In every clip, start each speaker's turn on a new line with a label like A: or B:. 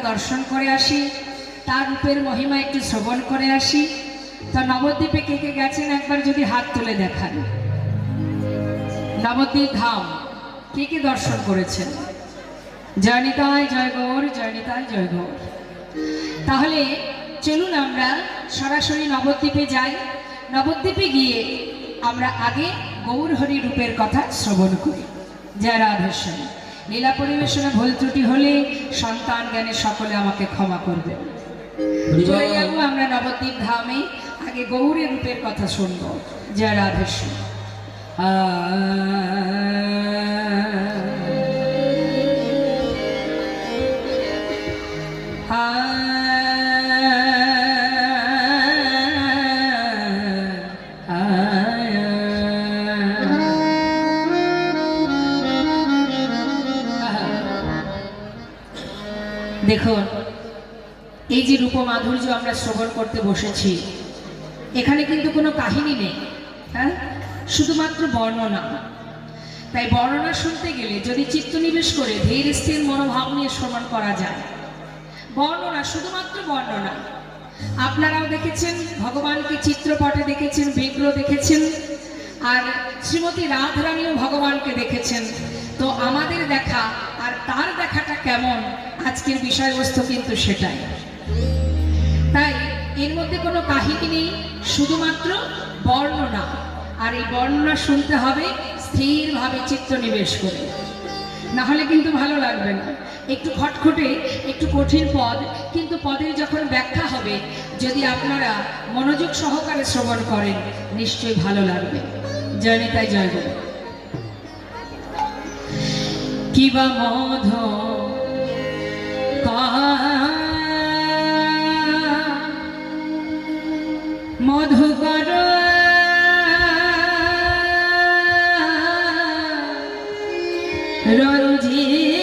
A: দর্শন করে আসি, তার রূপের মহিমা একটু শ্রবণ করে আসি। তো নবদ্বীপে কে কে গেছেন একবার যদি হাত তুলে দেখান। নবদ্বীপ ধাম কে কে দর্শন করেছেন? জয় নিতাই জয় গৌর, জয় নিতাই জয় গৌর। তাহলে চলুন আমরা সরাসরি নবদ্বীপে যাই। নবদ্বীপে গিয়ে আমরা আগে গৌর হরি রূপের কথা শ্রবণ করি। জয় রাধেশ্বর। লীলা পরিবেশনে ভুল ত্রুটি হলে সন্তান জ্ঞানে সকলে আমাকে ক্ষমা করবেন। চলে যাবো আমরা নবদ্বীপ ধামে, আগে গৌরের রূপের কথা শুনব। জয় রাধেশ্বর। দেখুন, এই যে রূপ মাধুর্য আমরা শ্রবণ করতে বসেছি, এখানে কিন্তু কোনো কাহিনী নেই, হ্যাঁ, শুধুমাত্র বর্ণনা। তাই বর্ণনা শুনতে গেলে যদি চিত্তনিবেশ করে ধীর স্থির মনোভাব নিয়ে শ্রবণ করা যায়। বর্ণনা শুধুমাত্র বর্ণনা। আপনারাও দেখেছেন ভগবানকে চিত্রপটে দেখেছেন, বিগ্রহ দেখেছেন, আর শ্রীমতী রাধারানীও ভগবানকে দেখেছেন। তো আমাদের দেখা আর তার দেখাটা কেমন, আজকের বিষয়বস্তু কিন্তু সেটাই। তাই এর মধ্যে কোনো কাহিনী নেই, শুধুমাত্র বর্ণনা। আর এই বর্ণনা শুনতে হবে স্থিরভাবে চিত্তনিবেশ করে, না হলে কিন্তু ভালো লাগবে না। একটু খটখটে, একটু কঠিন পদ, কিন্তু পদের যখন ব্যাখ্যা হবে, যদি আপনারা মনোযোগ সহকারে শ্রবণ করেন, নিশ্চয়ই ভালো লাগবে। জয় নিতাই জয় গুরু। কিবা মধ মধুকর রঞ্জিত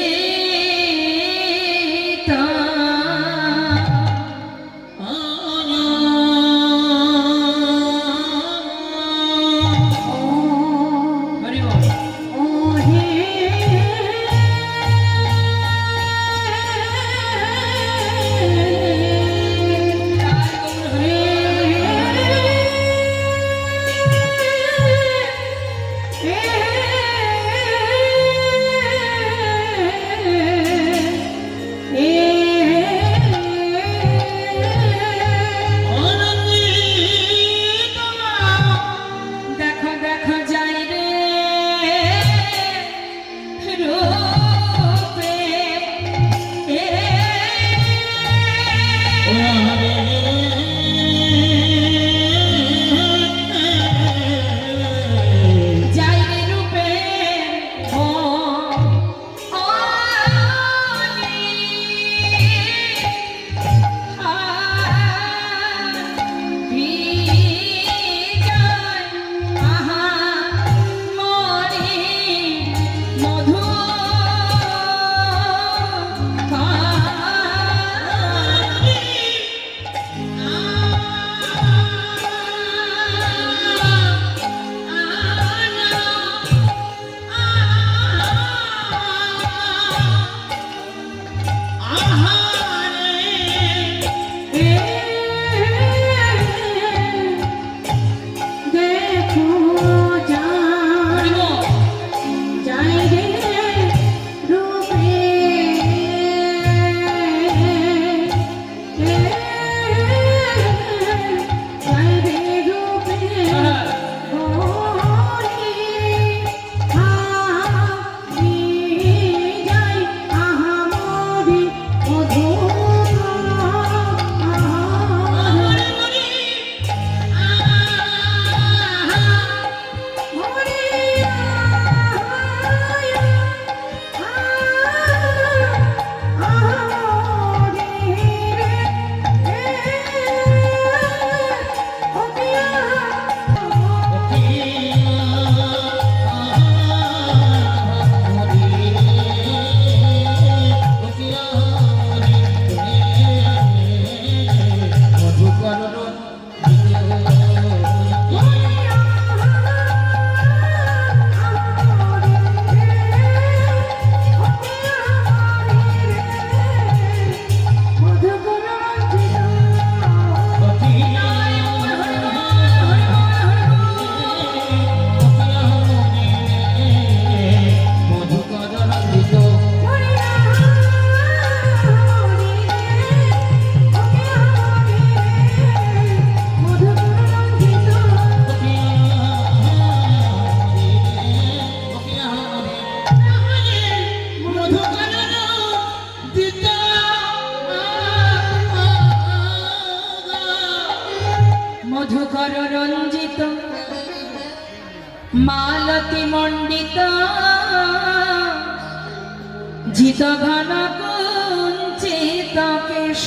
A: মধুকর রঞ্জিত মালতী মণ্ডিত জিত ঘন কুঞ্চিত কেশ।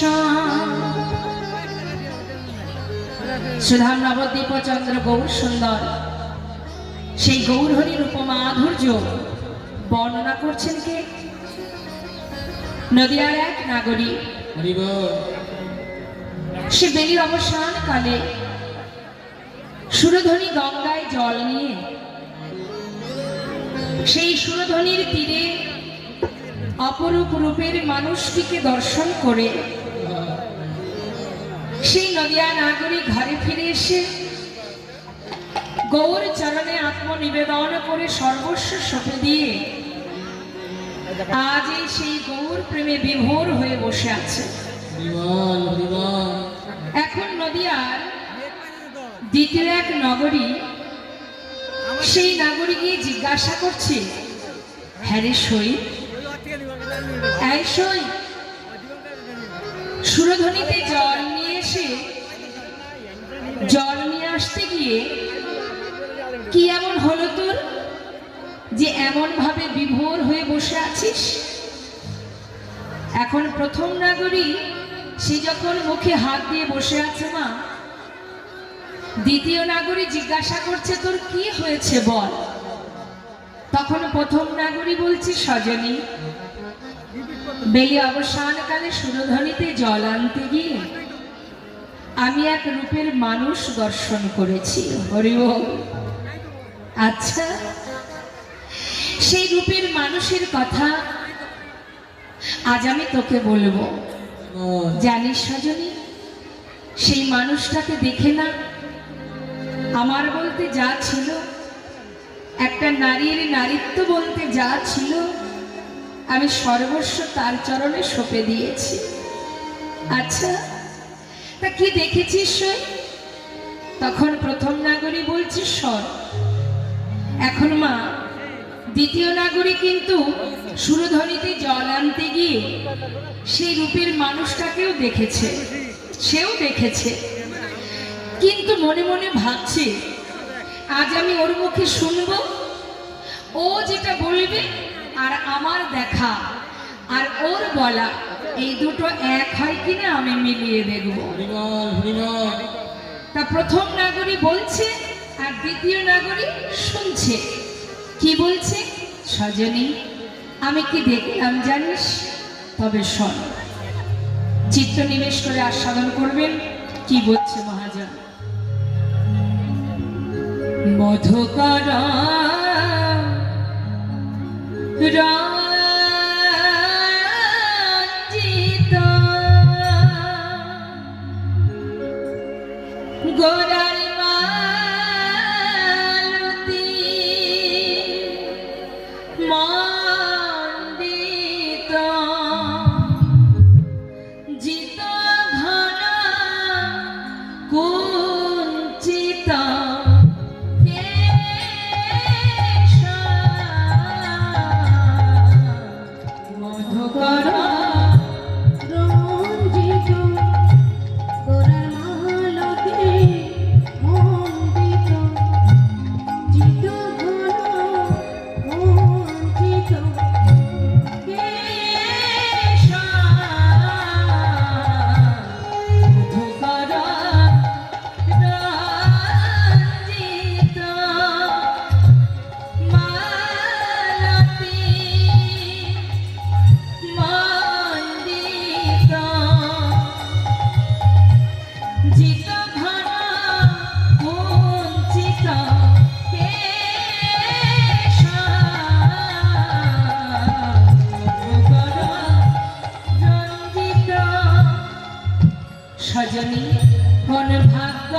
A: সুধাম নবদ্বীপ চন্দ্র গৌর সুন্দর সেই গৌরহরির উপমাধুর্য বর্ণনা করছেন কে? নদিয়ার এক নাগরিক। সে বেলির অবসান কালে সুরধ্বনি গঙ্গায় জল নিয়ে সেই সুরধ্বনির তীরে অপরূপ রূপের মানুষটিকে দর্শন করে সেই নদিয়া নাগরিক ঘরে ফিরে এসে গৌর চরণে আত্মনিবেদন করে সর্বস্ব সঁপে দিয়ে আজ সেই গৌর প্রেমে বিভোর হয়ে বসে আছে। এখন নদিয়ার দ্বিতীয় এক নগরী, সেই নাগরী গিয়ে জিজ্ঞাসা করছে, হ্যাঁ রে সই, এই সই, সুরধ্বনিতে জল নিয়ে এসে জল নিয়ে আসতে গিয়ে কি এমন হলো তোর যে এমন ভাবে বিভোর হয়ে বসে আছিস? এখন প্রথম নাগরী সে যখন মুখে হাত দিয়ে বসে আছে মা, দ্বিতীয় নাগরী জিজ্ঞাসা করছে তোর কি হয়েছে বল। তখন প্রথম নাগরী বলছে, সজনী, বেলি অবসানকালে সুরধ্বনিতে জল আনতে গিয়ে আমি এক রূপের মানুষ দর্শন করেছি। হরি বল। আচ্ছা, সেই রূপের মানুষের কথা আজ আমি তোকে বলবো। জানিস সজনী, সেই মানুষটাকে দেখে না আমার বলতে যা ছিল, একটা নারীর নারীত্ব বলতে যা ছিল, আমি সর্বস্ব তার চরণে সঁপে দিয়েছি। আচ্ছা, তা কি দেখেছিস সই? তখন প্রথম নাগরী বলছে, শোন, এখন মা দ্বিতীয় নাগরী কিন্তু সুরধ্বনিতে জল আনতে গিয়ে সেই রূপের মানুষটাকেও দেখেছে, সেও দেখেছে, কিন্তু মনে মনে ভাবছে আজ আমি ওর মুখে শুনবো, ও যেটা বলবে আর আমার দেখা আর ওর বলা এই দুটো এক হয় কিনা আমি মিলিয়ে দেখব। তা প্রথম নাগরী বলছে আর দ্বিতীয় নাগরী শুনছে। কি বলছে? সজনী, আমি কি দেখলাম জানিস? তবে শোন, চিত্ত নিবেশ করে আস্বাদন করবেন। কি বলছে মহাজন? মধুকর রঞ্জিত গোরার মালতী মণ্ডিত জিত ঘন কুঞ্চিত কেশ। মধুকর
B: রঞ্জিত গোরার মালতী মণ্ডিত জিত ঘন কুঞ্চিত
A: কেশ। মধুকর রঞ্জিত মালতী মণ্ডিত জিত ঘন কুঞ্চিত কেশ। মধুকর রঞ্জিত। সজনী, কোন ভাগ্য